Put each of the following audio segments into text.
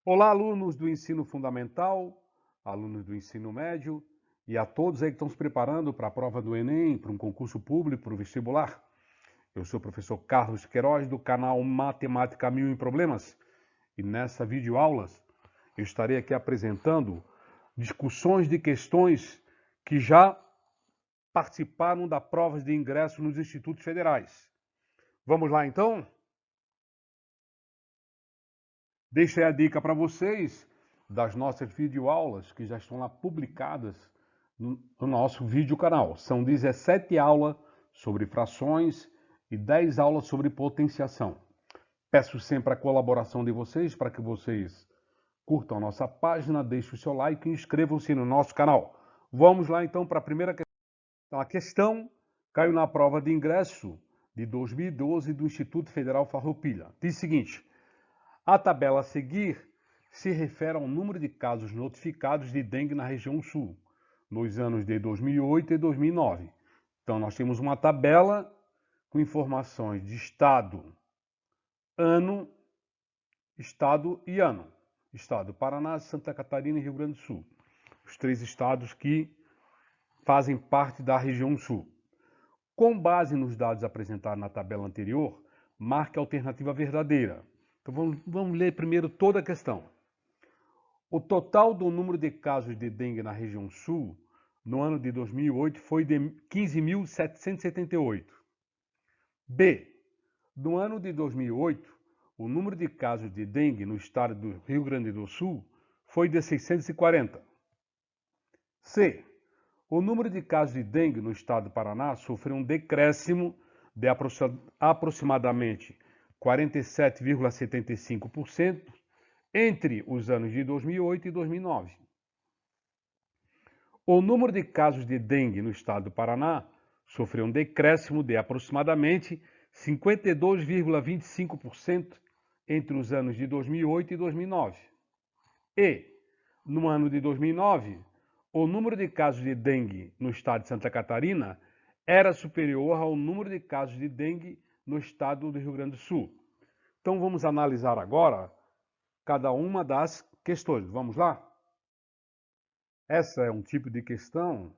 Olá, alunos do ensino fundamental, alunos do ensino médio e a todos aí que estão se preparando para a prova do Enem, para um concurso público, para o vestibular. Eu sou o professor Carlos Queiroz, do canal Matemática Mil em Problemas, e nessa videoaulas eu estarei aqui apresentando discussões de questões que já participaram da provas de ingresso nos institutos federais. Vamos lá, então? Deixei a dica para vocês das nossas videoaulas que já estão lá publicadas no nosso vídeo canal. São 17 aulas sobre frações e 10 aulas sobre potenciação. Peço sempre a colaboração de vocês para que vocês curtam a nossa página, deixem o seu like e inscrevam-se no nosso canal. Vamos lá então para a primeira questão. Então, a questão caiu na prova de ingresso de 2012 do Instituto Federal Farroupilha. Diz o seguinte: a tabela a seguir se refere ao número de casos notificados de dengue na região sul, nos anos de 2008 e 2009. Então, nós temos uma tabela com informações de estado, ano, estado e ano. Estado Paraná, Santa Catarina e Rio Grande do Sul. Os três estados que fazem parte da região sul. Com base nos dados apresentados na tabela anterior, marque a alternativa verdadeira. Então vamos ler primeiro toda a questão. O total do número de casos de dengue na região sul no ano de 2008 foi de 15.778. B. No ano de 2008, o número de casos de dengue no estado do Rio Grande do Sul foi de 640. C. O número de casos de dengue no estado do Paraná sofreu um decréscimo de aproximadamente 47,75% entre os anos de 2008 e 2009. O número de casos de dengue no estado do Paraná sofreu um decréscimo de aproximadamente 52,25% entre os anos de 2008 e 2009. E, no ano de 2009, o número de casos de dengue no estado de Santa Catarina era superior ao número de casos de dengue no estado do Rio Grande do Sul. Então vamos analisar agora cada uma das questões. Vamos lá? Essa é um tipo de questão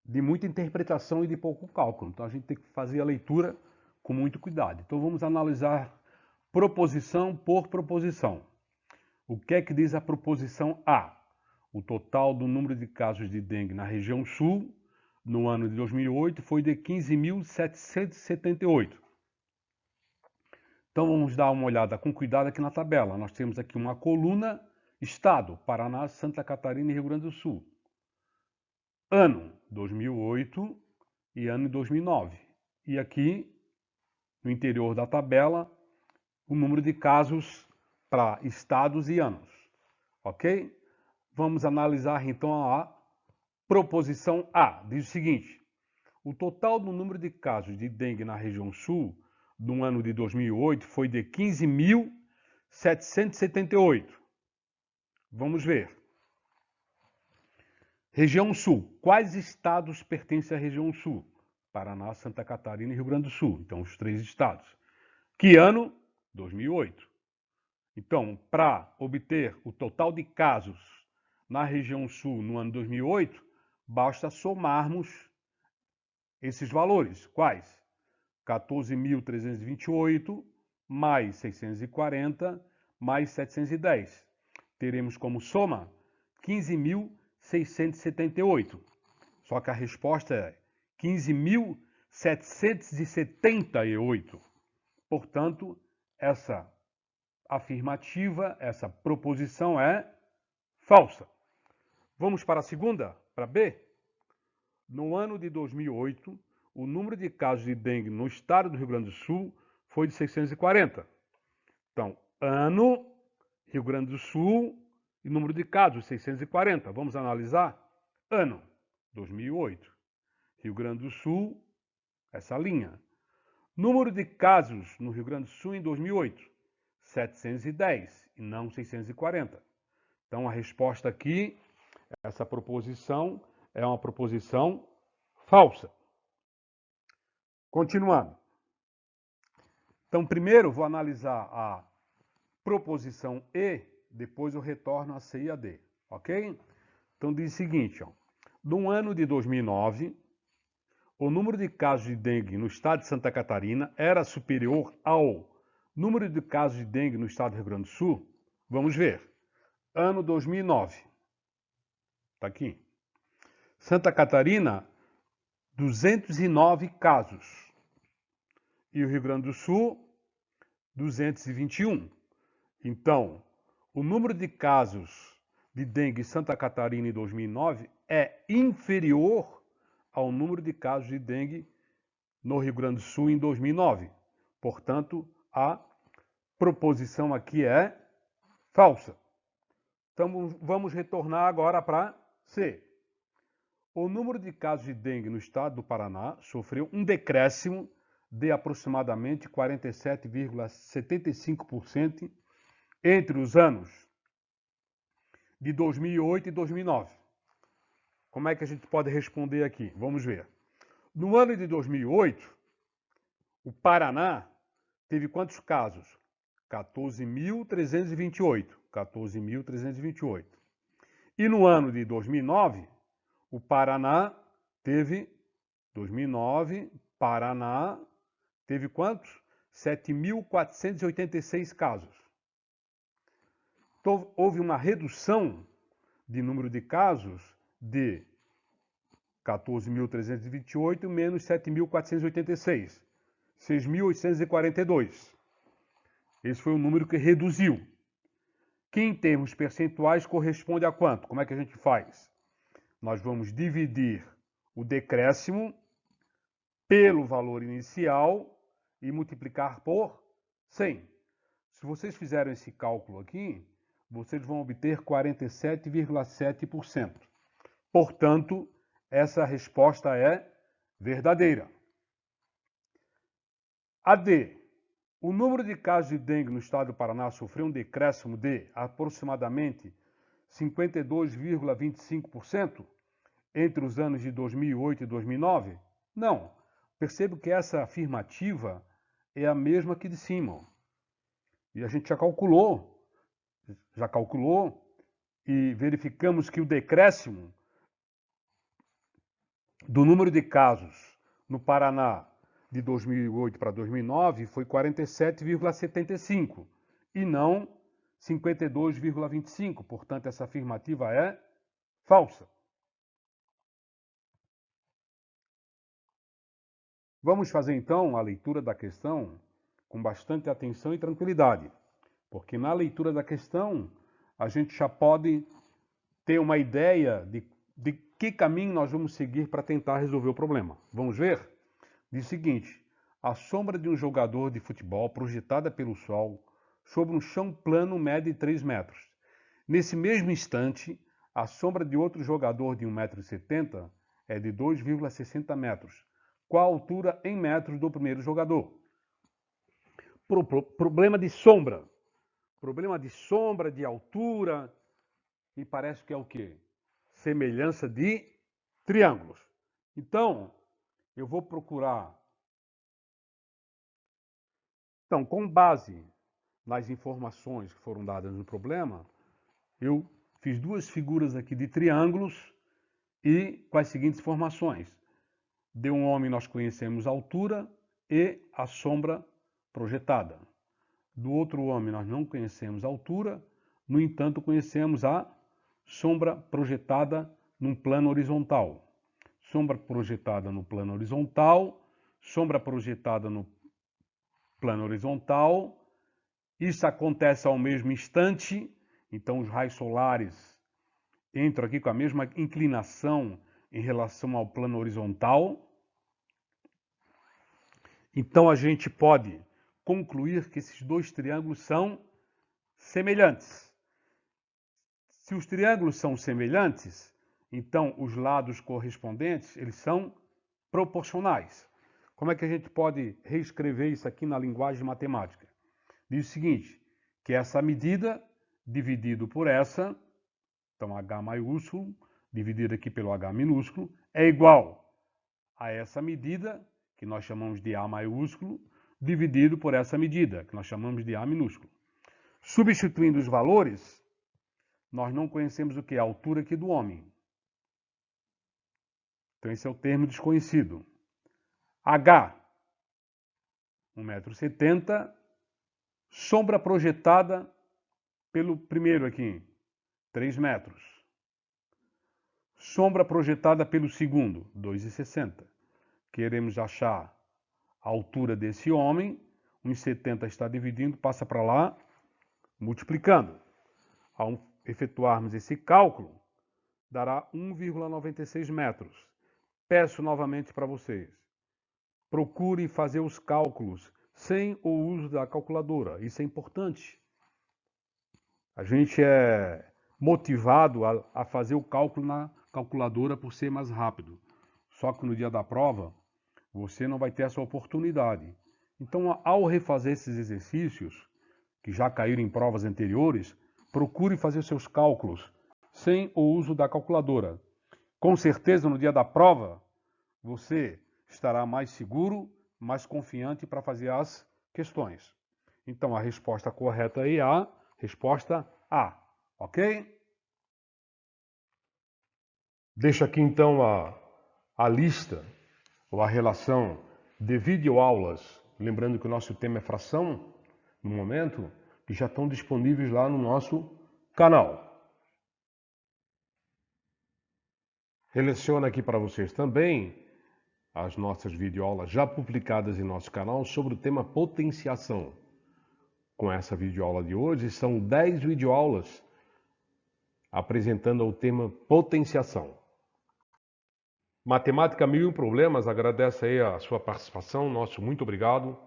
de muita interpretação e de pouco cálculo. Então a gente tem que fazer a leitura com muito cuidado. Então vamos analisar proposição por proposição. O que é que diz a proposição A? O total do número de casos de dengue na região sul no ano de 2008 foi de 15.778. Então vamos dar uma olhada com cuidado aqui na tabela. Nós temos aqui uma coluna estado, Paraná, Santa Catarina e Rio Grande do Sul. Ano 2008 e ano 2009. E aqui no interior da tabela o número de casos para estados e anos. Ok? Vamos analisar então a proposição A. Diz o seguinte: o total do número de casos de dengue na região sul no ano de 2008 foi de 15.778. Vamos ver. Região sul. Quais estados pertencem à região sul? Paraná, Santa Catarina e Rio Grande do Sul. Então, os três estados. Que ano? 2008. Então, para obter o total de casos na região sul no ano 2008, basta somarmos esses valores. Quais? 14.328 mais 640 mais 710. Teremos como soma 15.678. Só que a resposta é 15.778. Portanto, essa afirmativa, essa proposição é falsa. Vamos para a segunda, para B. No ano de 2008, o número de casos de dengue no estado do Rio Grande do Sul foi de 640. Então, ano, Rio Grande do Sul e número de casos, 640. Vamos analisar? Ano, 2008. Rio Grande do Sul, essa linha. Número de casos no Rio Grande do Sul em 2008, 710 e não 640. Então, a resposta aqui, essa proposição é uma proposição falsa. Continuando. Então, primeiro vou analisar a proposição E, depois eu retorno a C e a D, ok? Então diz o seguinte, ó, no ano de 2009, o número de casos de dengue no estado de Santa Catarina era superior ao número de casos de dengue no estado do Rio Grande do Sul. Vamos ver. Ano 2009. Está aqui. Santa Catarina, 209 casos. E o Rio Grande do Sul, 221. Então, o número de casos de dengue em Santa Catarina em 2009 é inferior ao número de casos de dengue no Rio Grande do Sul em 2009. Portanto, a proposição aqui é falsa. Então, vamos retornar agora para C. O número de casos de dengue no estado do Paraná sofreu um decréscimo de aproximadamente 47,75% entre os anos de 2008 e 2009. Como é que a gente pode responder aqui? Vamos ver. No ano de 2008, o Paraná teve quantos casos? 14.328. 14.328. E no ano de 2009, o Paraná teve, 2009, Paraná teve quantos? 7.486 casos. Então, houve uma redução de número de casos de 14.328 menos 7.486, 6.842. Esse foi o número que reduziu. Que em termos percentuais corresponde a quanto? Como é que a gente faz? Nós vamos dividir o decréscimo pelo valor inicial e multiplicar por 100. Se vocês fizerem esse cálculo aqui, vocês vão obter 47,7%. Portanto, essa resposta é verdadeira. A D. O número de casos de dengue no estado do Paraná sofreu um decréscimo de aproximadamente 52,25% entre os anos de 2008 e 2009? Não. Percebo que essa afirmativa é a mesma que de cima. E a gente já calculou e verificamos que o decréscimo do número de casos no Paraná de 2008 para 2009 foi 47,75 e não 52,25. Portanto, essa afirmativa é falsa. Vamos fazer então a leitura da questão com bastante atenção e tranquilidade, porque na leitura da questão a gente já pode ter uma ideia de que caminho nós vamos seguir para tentar resolver o problema. Vamos ver? Diz o seguinte: a sombra de um jogador de futebol projetada pelo sol sobre um chão plano mede 3 metros. Nesse mesmo instante, a sombra de outro jogador de 1,70 m é de 2,60 metros. Qual a altura em metros do primeiro jogador? Problema de sombra. Problema de sombra, de altura, me parece que é o quê? Semelhança de triângulos. Então, eu vou procurar. Então, com base nas informações que foram dadas no problema, eu fiz duas figuras aqui de triângulos e com as seguintes informações. De um homem nós conhecemos a altura e a sombra projetada. Do outro homem nós não conhecemos a altura, no entanto conhecemos a sombra projetada num plano horizontal. Sombra projetada no plano horizontal, sombra projetada no plano horizontal. Isso acontece ao mesmo instante, então os raios solares entram aqui com a mesma inclinação em relação ao plano horizontal. Então a gente pode concluir que esses dois triângulos são semelhantes. Se os triângulos são semelhantes, então os lados correspondentes, eles são proporcionais. Como é que a gente pode reescrever isso aqui na linguagem matemática? Diz o seguinte, que essa medida dividido por essa, então H maiúsculo, dividido aqui pelo H minúsculo, é igual a essa medida, que nós chamamos de A maiúsculo, dividido por essa medida, que nós chamamos de A minúsculo. Substituindo os valores, nós não conhecemos o que é a altura aqui do homem. Então esse é o termo desconhecido. H, 1,70 m, sombra projetada pelo primeiro aqui, 3 metros. Sombra projetada pelo segundo, 2,60 m. Queremos achar a altura desse homem, 1,70 m está dividindo, passa para lá, multiplicando. Ao efetuarmos esse cálculo, dará 1,96 metros. Peço novamente para vocês, procurem fazer os cálculos sem o uso da calculadora. Isso é importante. A gente é motivado a fazer o cálculo na calculadora por ser mais rápido. Só que no dia da prova, você não vai ter essa oportunidade. Então, ao refazer esses exercícios, que já caíram em provas anteriores, procure fazer seus cálculos sem o uso da calculadora. Com certeza, no dia da prova, você estará mais seguro, mais confiante para fazer as questões. Então, a resposta correta é A, resposta A, ok? Deixo aqui então a lista ou a relação de videoaulas, lembrando que o nosso tema é fração, no momento, que já estão disponíveis lá no nosso canal. Relaciono aqui para vocês também as nossas videoaulas já publicadas em nosso canal sobre o tema potenciação. Com essa videoaula de hoje, são 10 videoaulas apresentando o tema potenciação. Matemática 1001 Problemas, agradece aí a sua participação, nosso muito obrigado.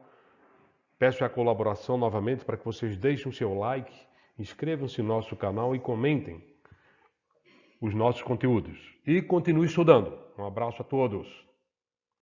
Peço a colaboração novamente para que vocês deixem o seu like, inscrevam-se no nosso canal e comentem os nossos conteúdos. E continue estudando. Um abraço a todos.